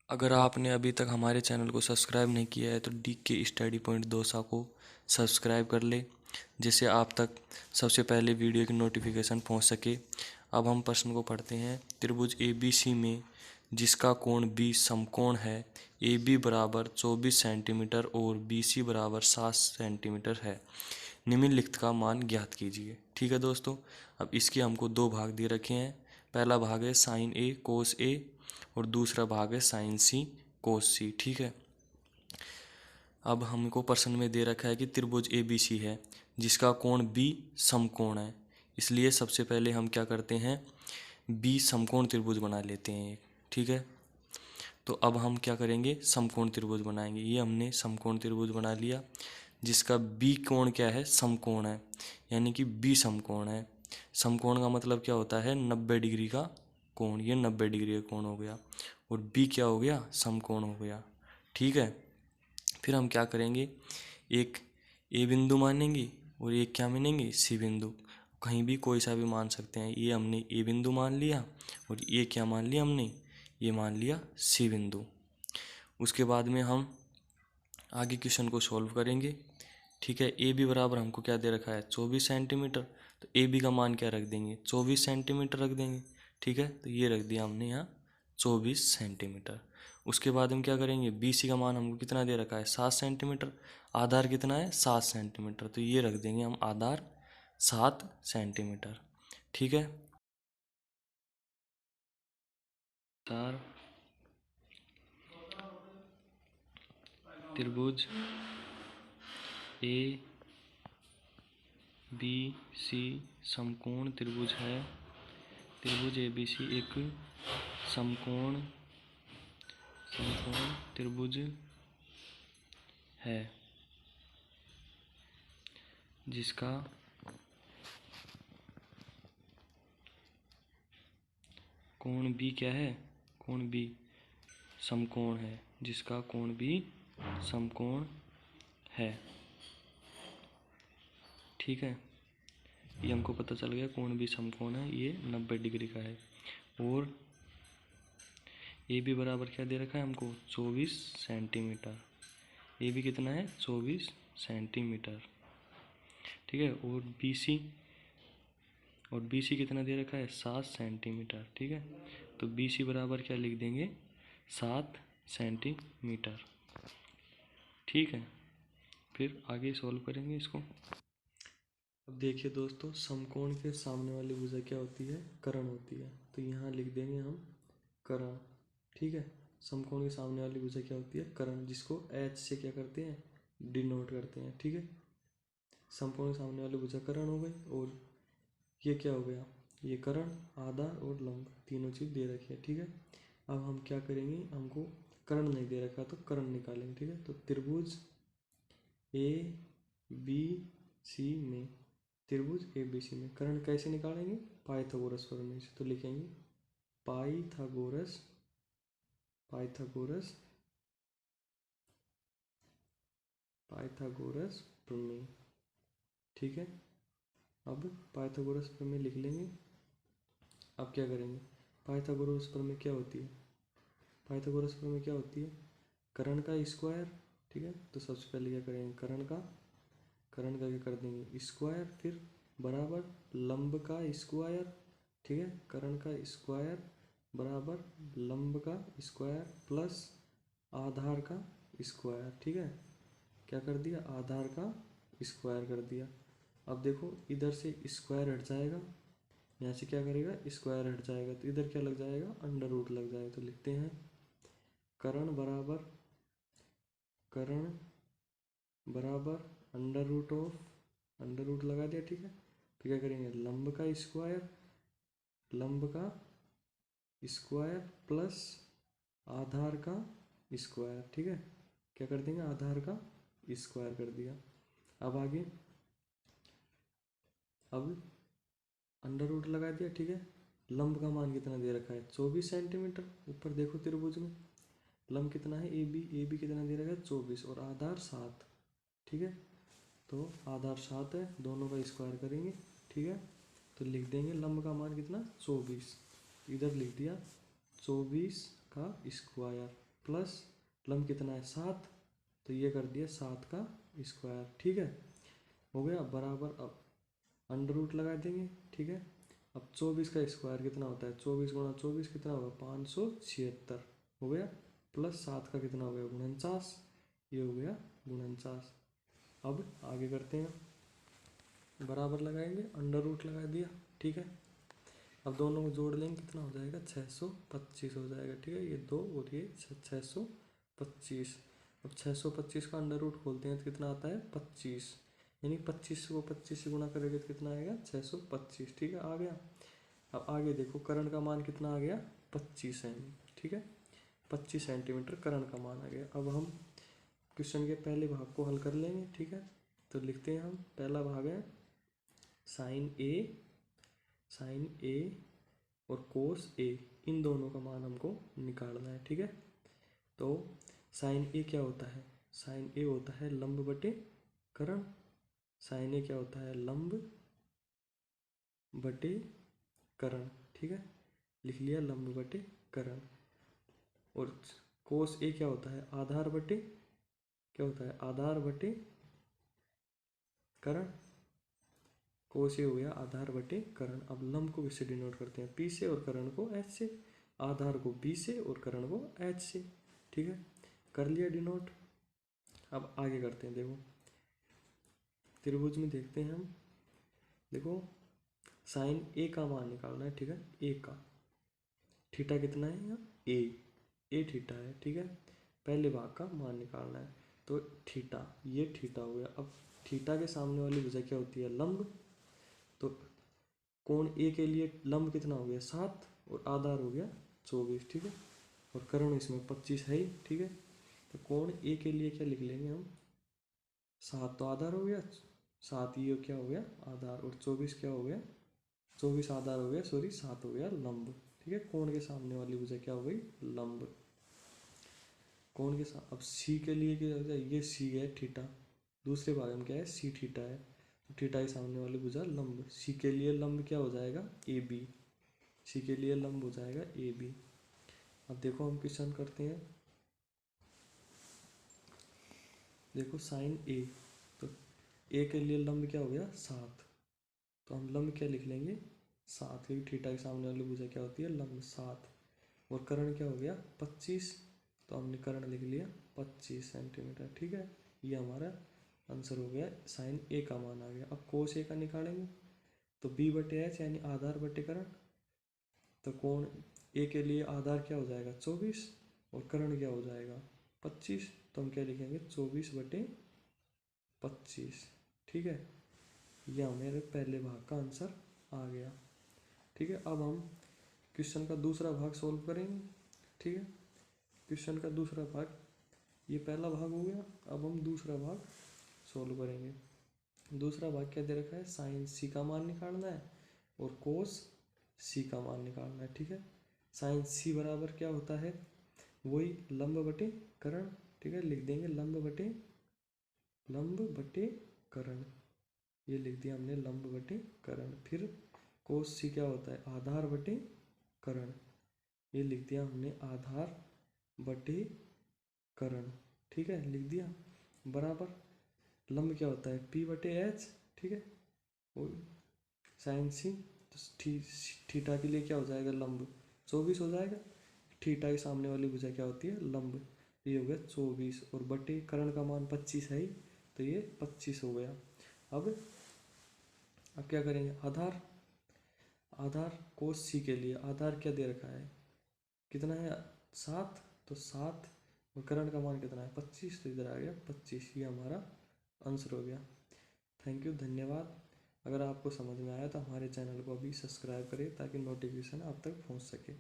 अगर आपने अभी तक हमारे चैनल को सब्सक्राइब नहीं किया है तो DK स्टडी पॉइंट दौसा को सब्सक्राइब कर ले, जिससे आप तक सबसे पहले वीडियो की नोटिफिकेशन पहुंच सके। अब हम प्रश्न को पढ़ते हैं। त्रिभुज ABC में जिसका कोण B समकोण है, AB बराबर 24 सेंटीमीटर और BC बराबर 7 सेंटीमीटर है, निम्नलिखित का मान ज्ञात कीजिए। ठीक है दोस्तों, अब इसके हमको दो भाग दे रखे हैं। पहला भाग है साइन A कोस A और दूसरा भाग है साइन C कोस C। ठीक है, अब हमको प्रश्न में दे रखा है कि त्रिभुज ABC है जिसका कोण B समकोण है, इसलिए सबसे पहले हम क्या करते हैं, B समकोण त्रिभुज बना लेते हैं एक। ठीक है, तो अब हम क्या करेंगे, समकोण त्रिभुज बनाएंगे। ये हमने समकोण त्रिभुज बना लिया जिसका B कोण क्या है, समकोण है, यानी कि B समकोण है। समकोण का मतलब क्या होता है, 90 डिग्री का कोण। ये 90 डिग्री का कोण हो गया और B क्या हो गया, समकोण हो गया। ठीक है, फिर हम क्या करेंगे, एक A बिंदु मानेंगे और एक क्या मानेंगे, C बिंदु। कहीं भी कोई सा भी मान सकते हैं। ये हमने A बिंदु मान लिया और ये क्या मान लिया हमने, ये मान लिया C बिंदु। उसके बाद में हम आगे क्वेश्चन को सॉल्व करेंगे। ठीक है, ए बी बराबर हमको क्या दे रखा है, 24 सेंटीमीटर। तो ए बी का मान क्या रख देंगे, 24 सेंटीमीटर रख देंगे। ठीक है, तो ये रख दिया हमने यहाँ 24 सेंटीमीटर। उसके बाद हम क्या करेंगे, बी सी का मान हमको कितना दे रखा है, 7 सेंटीमीटर। आधार कितना है, 7 सेंटीमीटर, तो ये रख देंगे हम आधार 7 सेंटीमीटर। ठीक है, चार त्रिभुज ए बी सी समकोण त्रिभुज है। त्रिभुज ABC एक समकोण त्रिभुज है जिसका कोण B क्या है, कोण B समकोण है, जिसका कोण B समकोण है। ठीक है, ये हमको पता चल गया, कोण B समकोण है, ये 90 डिग्री का है। और AB बराबर क्या दे रखा है हमको, 24 सेंटीमीटर। AB कितना है, 24 सेंटीमीटर। ठीक है, और BC कितना दे रखा है, 7 सेंटीमीटर। ठीक है, तो BC बराबर क्या लिख देंगे, 7 सेंटीमीटर। ठीक है, फिर आगे सॉल्व करेंगे इसको। अब देखिए दोस्तों, समकोण के सामने वाली भुजा क्या होती है, कर्ण होती है। तो यहाँ लिख देंगे हम कर्ण। ठीक है, समकोण के सामने वाली भुजा क्या होती है, कर्ण, जिसको H से क्या करते हैं, डिनोट करते हैं। ठीक है, समकोण के सामने वाली भुजा कर्ण हो गई। और ये क्या हो गया, ये कर्ण, आधार और लंब तीनों चीज दे रखी है। ठीक है, अब हम क्या करेंगे, हमको कर्ण नहीं दे रखा तो कर्ण निकालेंगे। ठीक है, तो त्रिभुज ABC में, त्रिभुज ABC में कर्ण कैसे निकालेंगे, पाइथागोरस प्रमेय से। तो लिखेंगे पाइथागोरस पाइथागोरस पाइथागोरस प्रमेय। ठीक है, अब पाइथागोरस प्रमेय लिख लेंगे। अब क्या करेंगे, पाइथागोरस प्रमेय क्या होती है, पाइथागोरस प्रमेय क्या होती है, कर्ण का स्क्वायर। ठीक है, तो सबसे पहले क्या करेंगे, कर्ण का क्या कर देंगे, स्क्वायर, फिर बराबर लंब का स्क्वायर। ठीक है, कर्ण का स्क्वायर बराबर लंब का स्क्वायर प्लस आधार का स्क्वायर। ठीक है, क्या कर दिया, आधार का स्क्वायर कर दिया। अब देखो, इधर से स्क्वायर हट जाएगा, यहाँ से क्या करेगा, स्क्वायर हट जाएगा, तो इधर क्या लग जाएगा, अंडर रूट लग जाएगा। तो लिखते हैं कर्ण बराबर अंडर रूट लगा दिया। ठीक है, तो क्या करेंगे, लंब का स्क्वायर प्लस आधार का स्क्वायर। ठीक है, क्या कर देंगे, आधार का स्क्वायर कर दिया। अब आगे, अब अंडर रूट लगा दिया। ठीक है, लंब का मान कितना दे रखा है, 24 सेंटीमीटर। ऊपर देखो त्रिभुज में लंब कितना है, ए बी कितना दे रखा है, 24, और आधार 7। ठीक है, तो आधार 7 है, दोनों का स्क्वायर करेंगे। ठीक है, तो लिख देंगे लंब का मान कितना, 24। इधर लिख दिया 24 का स्क्वायर। प्लस लंब कितना है 7, तो ये कर दिया 7 का स्क्वायर। ठीक है, हो गया बराबर। अब अंडर रूट लगा देंगे। ठीक है, अब 24 का स्क्वायर कितना होता है, 24 गुणा 24 कितना होगा 576 हो गया, प्लस 7 का कितना हो गया 49, ये हो गया 49। अब आगे करते हैं, बराबर लगाएंगे, अंडर रूट लगा दिया। ठीक है, अब दोनों को जोड़ लेंगे, कितना हो जाएगा 625 हो जाएगा। ठीक है, ये 2 और ये 625। अब 625 का अंडर रूट खोलते हैं तो कितना आता है 25, यानी 25 को 25 से गुणा करेंगे तो कितना आएगा 625। ठीक है, आ गया। अब आगे देखो, करण का मान कितना आ गया 25 सेमी। ठीक है, 25 सेंटीमीटर करण का मान आ गया। अब हम क्वेश्चन के पहले भाग को हल कर लेंगे। ठीक है, तो लिखते हैं हम, पहला भाग है साइन ए और कोस ए, इन दोनों का मान हमको निकालना है। ठीक है, तो साइन ए क्या होता है, साइन ए होता है लंब बटे करण। साइन ए क्या होता है, लंब बटे करण। ठीक है, लिख लिया लंब बटे करण। और कोस ए क्या होता है, आधार बटे, क्या होता है आधार बटे करण। कोस ए हो गया आधार बटे करण। अब लंब को किससे डिनोट करते हैं, पी से, और करण को एच से। आधार को बी से और करण को एच से। ठीक है, कर लिया डिनोट। अब आगे करते हैं, देखो त्रिभुज में देखते हैं हम। देखो साइन ए का मान निकालना है। ठीक है, ए का थीटा कितना है यहाँ, ए थीटा है। ठीक है, पहले भाग का मान निकालना है, तो थीटा, ये थीटा हो गया। अब थीटा के सामने वाली भुजा क्या होती है, लंब। तो कोण ए के लिए लंब कितना हो गया 7 और आधार हो गया 24। ठीक है, और कर्ण इसमें 25 है ही। ठीक है, तो कोण ए के लिए क्या लिख लेंगे हम, 7 तो आधार हो गया, 7 ये क्या हो गया आधार, और 24 क्या हो गया, 24 आधार हो गया, सॉरी 7 हो गया लंब। ठीक है, कोण के सामने वाली भुजा क्या हो गई, लंब। कोण के साथ, अब सी के लिए क्या हो जाए, ये सी है थीटा, दूसरे भाग में क्या है सी थीटा है, तो थीटा के सामने वाली भुजा लंब। सी के लिए लंब क्या हो जाएगा ए बी, सी के लिए लंब हो जाएगा ए बी। अब देखो हम क्वेश्चन करते हैं, देखो साइन ए, तो ए के लिए लंब क्या हो गया 7, तो हम लंब क्या लिख लेंगे 7, क्योंकि थीटा के सामने वाली भुजा क्या होती है लंब 7। और कर्ण क्या हो गया 25, तो हमने कर्ण लिख लिया 25 सेंटीमीटर। ठीक है, ये हमारा आंसर हो गया, साइन ए का मान आ गया। अब कोस ए का निकालेंगे, तो बी बटे एच यानी आधार बटे कर्ण। तो कोण ए के लिए आधार क्या हो जाएगा 24 और कर्ण क्या हो जाएगा 25, तो हम क्या लिखेंगे 24 बटे 25। ठीक है, यह हमारे पहले भाग का आंसर आ गया। ठीक है, अब हम क्वेश्चन का दूसरा भाग सॉल्व करेंगे। ठीक है, क्वेश्चन का दूसरा भाग, ये पहला भाग हो गया। अब हम दूसरा भाग सॉल्व करेंगे। दूसरा भाग क्या दे रखा है, साइन सी का मान निकालना है और कोस सी का मान निकालना है। ठीक है, साइन सी बराबर क्या होता है, वही लंब बटे कर्ण। ठीक है, लिख देंगे लंब बटे कर्ण, ये लिख दिया हमने लंब बटे कर्ण। फिर कोस सी क्या होता है, आधार बटे कर्ण, ये लिख दिया हमने आधार बटे कर्ण। ठीक है, लिख दिया बराबर। लंब क्या होता है पी बटे एच। ठीक है, वो साइन सी, तो थीटा के लिए क्या हो जाएगा लंब 24 हो जाएगा। थीटा के सामने वाली भुजा क्या होती है लंब, ये हो गया 24, और बटे कर्ण का मान 25 है ही, तो ये 25 हो गया। अब क्या करेंगे, आधार कोस सी के लिए आधार क्या दे रखा है, कितना है 7, तो 7 और कर्ण का मान कितना है 25, तो इधर आ गया 25, ये हमारा आंसर हो गया। थैंक यू, धन्यवाद। अगर आपको समझ में आया तो हमारे चैनल को अभी सब्सक्राइब करें ताकि नोटिफिकेशन आप तक पहुंच सके।